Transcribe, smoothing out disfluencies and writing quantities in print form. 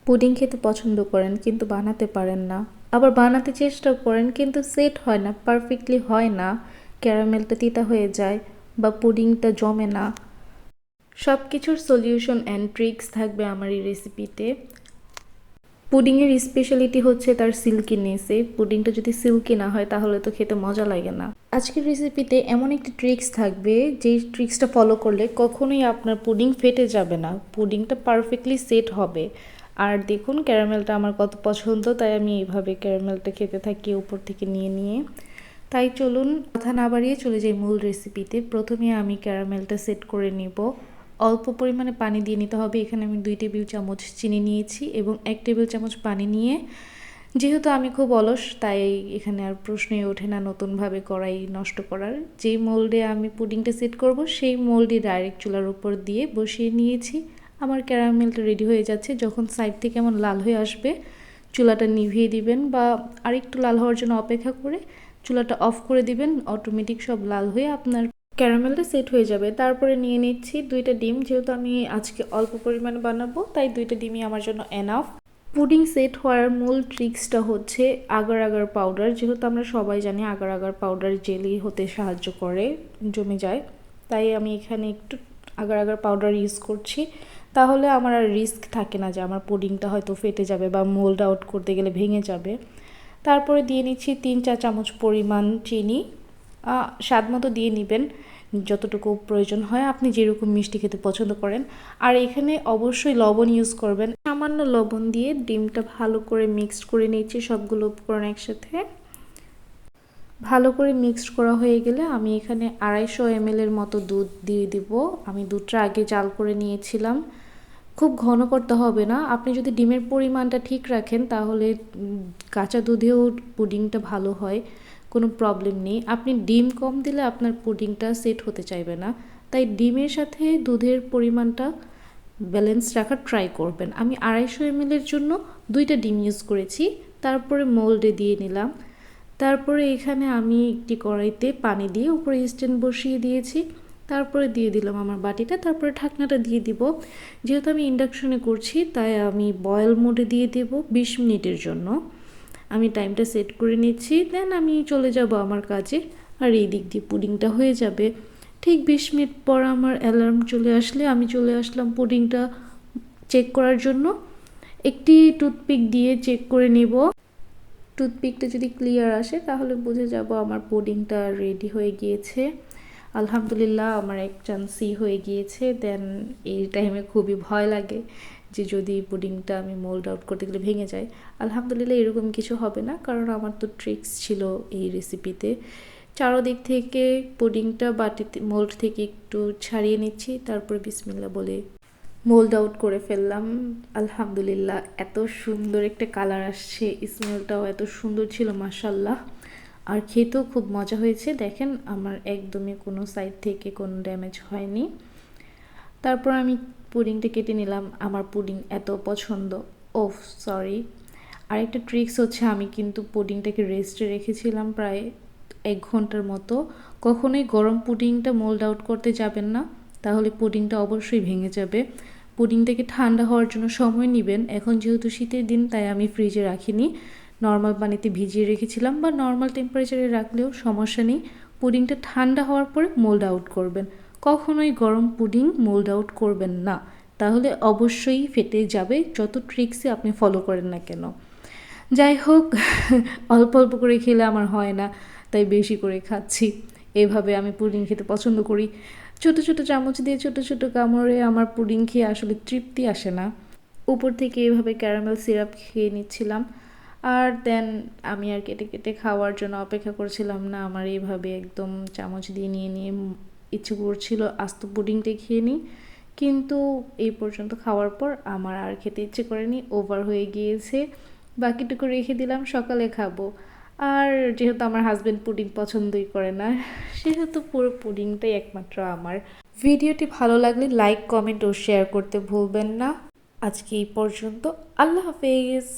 Pudding খেতে পছন্দ করেন কিন্তু বানাতে পারেন না, আবার বানাতে চেষ্টা করেন কিন্তু সেট হয় না, পারফেক্টলি হয় না, ক্যারামেলটা তিতা হয়ে যায় বা পুডিংটা জমে না, সব কিছুর সলিউশন অ্যান্ড ট্রিক্স থাকবে আমার এই রেসিপিতে। পুডিংয়ের স্পেশালিটি হচ্ছে তার সিল্কিনেসে। পুডিংটা যদি সিল্কি না হয় তাহলে তো খেতে মজা লাগে না। আজকের রেসিপিতে এমন একটি ট্রিক্স থাকবে যেই ট্রিক্সটা ফলো করলে কখনোই আপনার পুডিং ফেটে যাবে না, পুডিংটা পারফেক্টলি সেট হবে। আর দেখুন ক্যারামেলটা আমার কত পছন্দ, তাই আমি এইভাবে ক্যারামেলটা খেতে থাকি উপর থেকে নিয়ে নিয়ে। তাই চলুন কথা না বাড়িয়ে চলে যাই মূল রেসিপিতে। প্রথমে আমি ক্যারামেলটা সেট করে নিব। অল্প পরিমাণে পানি দিয়ে নিতে হবে। এখানে আমি 2 টেবিল চামচ চিনি নিয়েছি এবং 1 টেবিল চামচ পানি নিয়ে, যেহেতু আমি খুব অলস তাই এখানে আর প্রশ্নই ওঠে না নতুনভাবে কড়াই নষ্ট করার। যেই মোল্ডে আমি পুডিংটা সেট করব সেই মোল্ডে ডাইরেক্ট চুলার উপর দিয়ে বসিয়ে নিয়েছি। আমার ক্যারামেলটা রেডি হয়ে যাচ্ছে। যখন সাইড থেকে এমন লাল হয়ে আসবে চুলাটা নিভিয়ে দিবেন বা আরেকটু লাল হওয়ার জন্য অপেক্ষা করে চুলাটা অফ করে দিবেন। অটোমেটিক সব লাল হয়ে আপনার ক্যারামেলটা সেট হয়ে যাবে। তারপরে নিয়ে নিচ্ছি 2টা ডিম। যেহেতু আমি আজকে অল্প পরিমাণে বানাবো তাই 2টা ডিমই আমার জন্য এনাফ। পুডিং সেট হওয়ার মূল ট্রিক্সটা হচ্ছে আগার আগার পাউডার। যেহেতু আমরা সবাই জানি আগার আগার পাউডার জেলি হতে সাহায্য করে, জমে যায়, তাই আমি এখানে একটু আগার আগার পাউডার ইউজ করছি। তাহলে আমার আর রিস্ক থাকে না যে আমার পুডিংটা হয়তো ফেটে যাবে বা মোল্ড আউট করতে গেলে ভেঙে যাবে। তারপরে দিয়ে নিচ্ছি 3-4 চামচ পরিমাণ চিনি। স্বাদ মতো দিয়ে নেবেন, যতটুকু প্রয়োজন হয়, আপনি যেরকম মিষ্টি খেতে পছন্দ করেন। আর এখানে অবশ্যই লবণ ইউজ করবেন। সামান্য লবণ দিয়ে ডিমটা ভালো করে মিক্সড করে নিচ্ছি সবগুলো উপকরণ একসাথে। ভালো করে মিক্সড করা হয়ে গেলে আমি এখানে 250 ml এর মতো দুধ দিয়ে দিব। আমি দুধটা আগে জাল করে নিয়েছিলাম। খুব ঘন করতে হবে না। আপনি যদি ডিমের পরিমাণটা ঠিক রাখেন তাহলে কাঁচা দুধেও পুডিংটা ভালো হয়, কোনো প্রবলেম নেই। আপনি ডিম কম দিলে আপনার পুডিংটা সেট হতে চাইবে না, তাই ডিমের সাথে দুধের পরিমাণটা ব্যালেন্স রাখার ট্রাই করবেন। আমি 250 ml এর জন্য 2টা ডিম ইউজ করেছি। তারপরে মোল্ডে দিয়ে নিলাম। তারপরে এখানে আমি একটি কড়াইতে পানি দিয়ে উপরে স্ট্যান্ড বসিয়ে দিয়েছি। তারপরে দিয়ে দিলাম আমার বাটিটা। তারপরে ঢাকনাটা দিয়ে দিব। যেহেতু আমি ইন্ডাকশনে করছি তাই আমি বয়েল মোডে দিয়ে দেব 20 মিনিটের জন্য। আমি টাইমটা সেট করে নিচ্ছি, দেন আমি চলে যাব আমার কাজে। আর এই দিক দিয়ে পুডিংটা হয়ে যাবে। ঠিক 20 মিনিট পর আমার অ্যালার্ম চলে আসলে আমি চলে আসলাম পুডিংটা চেক করার জন্য। একটি টুথপিক দিয়ে চেক করে নেব। টুথপিকটা যদি ক্লিয়ার আসে তাহলে বুঝে যাব আমার পুডিংটা রেডি হয়ে গিয়েছে। আলহামদুলিল্লাহ আমার 1 চান্সই হয়ে গিয়েছে। দেন এই টাইমে খুবই ভয় লাগে যে যদি পুডিংটা আমি মোল্ড আউট করতে গেলে ভেঙে যায়। আলহামদুলিল্লাহ এরকম কিছু হবে না, কারণ আমার তো ট্রিক্স ছিল এই রেসিপিতে। চারদিক থেকে পুডিংটা বাটিতে মোল্ড থেকে একটু ছাড়িয়ে নিচ্ছি, তারপরে বিসমিল্লাহ বলে মোল্ড আউট করে ফেললাম। আলহামদুলিল্লাহ এত সুন্দর একটা কালার আসছে, স্মেলটাও এত সুন্দর ছিল মাশাল্লাহ। আর খেতেও খুব মজা হয়েছে। দেখেন আমার একদমই কোনো সাইড থেকে কোনো ড্যামেজ হয়নি। তারপর আমি পুডিংটা কেটে নিলাম। আমার পুডিং এত পছন্দ। ওফ সরি, আরেকটা ট্রিক্স হচ্ছে আমি কিন্তু পুডিংটাকে রেস্টে রেখেছিলাম প্রায় 1 ঘন্টার মতো। কখনোই গরম পুডিংটা মোল্ড আউট করতে যাবেন না, তাহলে পুডিংটা অবশ্যই ভেঙে যাবে। পুডিংটাকে ঠান্ডা হওয়ার জন্য সময় নেবেন। এখন যেহেতু শীতের দিন তাই আমি ফ্রিজে রাখিনি, নর্মাল পানিতে ভিজিয়ে রেখেছিলাম, বা নর্মাল টেম্পারেচারে রাখলেও সমস্যা নেই। পুডিংটা ঠান্ডা হওয়ার পরে মোল্ড আউট করবেন। কখনোই গরম পুডিং মোল্ড আউট করবেন না, তাহলে অবশ্যই ফেটে যাবে যত ট্রিক্সই আপনি ফলো করেন না কেন। যাই হোক, অল্প অল্প করে খেলে আমার হয় না, তাই বেশি করে খাচ্ছি। এভাবে আমি পুডিং খেতে পছন্দ করি। ছোট ছোট চামচ দিয়ে ছোট ছোট কামড়ে আমার পুডিং খেয়ে আসলে তৃপ্তি আসে না। উপর থেকে এভাবে ক্যারামেল সিরাপ খেয়ে নিচ্ছিলাম। আর দেন আমি আর কেটে কেটে খাওয়ার জন্য অপেক্ষা করছিলাম না, আমার এইভাবে একদম চামচ দিয়ে নিয়ে নিয়ে ইচ্ছে করছিল আস্ত পুডিংটাই খেয়ে নিই। কিন্তু এই পর্যন্ত খাওয়ার পর আমার আর খেতে ইচ্ছে করেনি, ওভার হয়ে গিয়েছে। বাকিটুকু রেখে দিলাম, সকালে খাবো। আর যেহেতু আমার হাজব্যান্ড পুডিং পছন্দই করে না, সেহেতু পুরো পুডিংটাই একমাত্র আমার। ভিডিওটি ভালো লাগলে লাইক, কমেন্ট ও শেয়ার করতে ভুলবেন না। আজকে এই পর্যন্ত। আল্লাহ হাফেজ।